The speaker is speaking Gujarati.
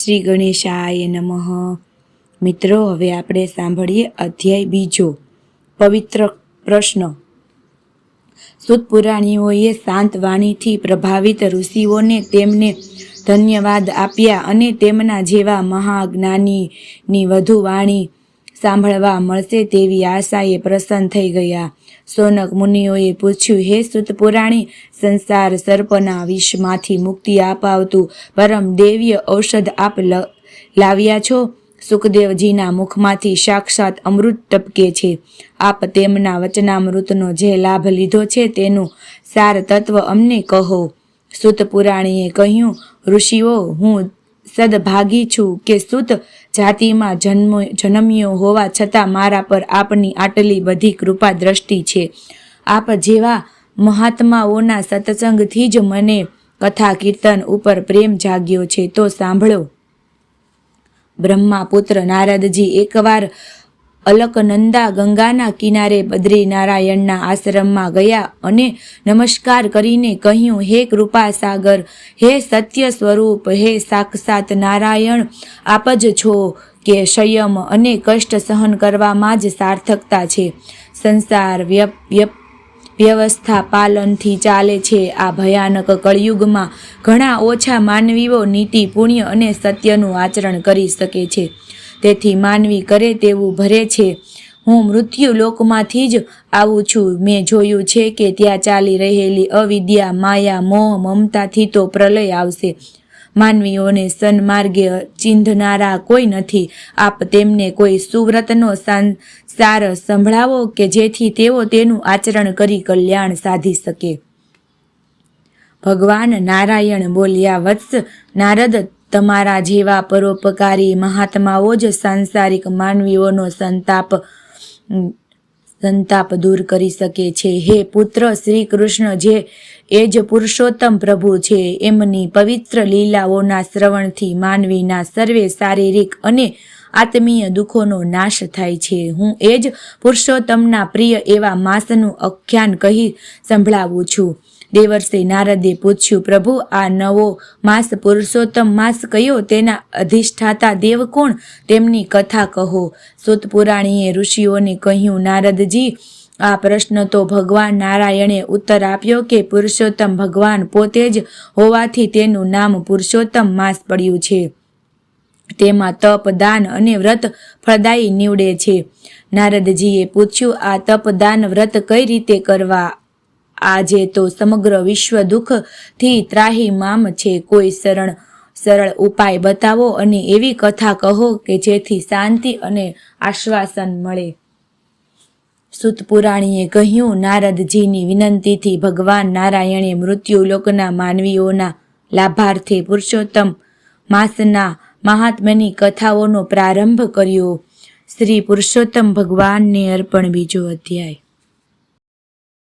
શ્રી ગણેશાય નમઃ. મિત્રો, હવે આપણે સાંભળીએ અધ્યાય બીજો, પવિત્ર પ્રશ્ન. સૂત પુરાણીઓએ શાંત વાણીથી પ્રભાવિત ઋષિઓને તેમને ધન્યવાદ આપ્યા અને તેમના જેવા મહાજ્ઞાનીની વધુ વાણી સાંભળવા મળશે તેવી આશાએ પ્રસન્ન થઈ ગયા. સોનક મુનિઓએ પૂછ્યું, હે સૂત પુરાણી, સંસાર સર્પના વિષમાંથી મુક્તિ અપાવતું પરમ દિવ્ય ઔષધ આપ લાવ્યા છો. સુખદેવજીના મુખમાંથી સાક્ષાત અમૃત ટપકે છે. આપ તેમના વચનામૃતનો જે લાભ લીધો છે તેનું સાર તત્વ અમને કહો. સૂત પુરાણીએ કહ્યું, ઋષિઓ, હું સદભાગી છું કે સૂત જાતિમાં જન્મ્યો હોવા છતાં મારા પર આપની આટલી બધી કૃપા દ્રષ્ટિ છે. આપ જેવા મહાત્માઓના સત્સંગથી જ મને કથા કીર્તન ઉપર પ્રેમ જાગ્યો છે. તો સાંભળો. બ્રહ્માપુત્ર નારદજી એકવાર અલકનંદા ગંગાના કિનારે બદ્રીનારાયણના આશ્રમમાં ગયા અને નમસ્કાર કરીને કહ્યું, હે કૃપા સાગર, હે સત્ય સ્વરૂપ, હે સાક્ષાત નારાયણ, આપ જ છો કે સંયમ અને કષ્ટ સહન કરવામાં જ સાર્થકતા છે. સંસાર વ્યવસ્થા પાલનથી ચાલે છે. આ ભયાનક કળિયુગમાં ઘણા ઓછા માનવીઓ નીતિ, પુણ્ય અને સત્યનું આચરણ કરી શકે છે. તેથી માનવી કરે તેવું ભરે છે. હું મૃત્યુ લોકમાંથી જ આવું છું. મેં જોયું છે કે ત્યાં ચાલી રહેલી અવિદ્યા, માયા, મોહ, મમતાથી તો પ્રલય આવશે. માનવીઓને સન્માર્ગે ચીંધનારા કોઈ નથી. આપ તેમને કોઈ સુવ્રતનો સાર સંભળાવો કે જેથી તેઓ તેનું આચરણ કરી કલ્યાણ સાધી શકે. ભગવાન નારાયણ બોલ્યા, વત્સ નારદ, તમારા જેવા પરોપકારી મહાત્માઓ જ સાંસારિક માનવીઓનો સંતાપ દૂર કરી શકે છે. હે પુત્ર શ્રી કૃષ્ણ, જે એ જ પુરુષોત્તમ પ્રભુ છે, એમની પવિત્ર લીલાઓના શ્રવણથી માનવીના સર્વે શારીરિક અને આત્મીય દુઃખોનો નાશ થાય છે. હું એ જ પુરુષોત્તમના પ્રિય એવા માસનું આખ્યાન કહી સંભળાવું છું. દેવર્ષિ નારદે પૂછ્યું, પ્રભુ, આ નવો માસ પુરુષોત્તમ માસ કયો? તેના અધિષ્ઠાતા દેવ કોણ? તેમની કથા કહો. સૂત પુરાણીએ ઋષિઓને કહ્યું, નારદજી, આ પ્રશ્ન તો ભગવાન નારાયણે ઉત્તર આપ્યો કે પુરુષોત્તમ ભગવાન પોતે જ હોવાથી તેનું નામ પુરુષોત્તમ માસ પડ્યું છે. તેમાં તપ, દાન અને વ્રત ફળદાયી નીવડે છે. નારદજીએ પૂછ્યું, આ તપ, દાન, વ્રત કઈ રીતે કરવા? આજે તો સમગ્ર વિશ્વ દુઃખથી ત્રાહિમામ છે. કોઈ સરળ ઉપાય બતાવો અને એવી કથા કહો કે જેથી શાંતિ અને આશ્વાસન મળે. સૂત પુરાણીએ કહ્યું, નારદજીની વિનંતીથી ભગવાન નારાયણે મૃત્યુલોકના માનવીઓના લાભાર્થે પુરુષોત્તમ માસના મહાત્મ્યની કથાઓનો પ્રારંભ કર્યો. શ્રી પુરુષોત્તમ ભગવાનને અર્પણ. બીજો અધ્યાય.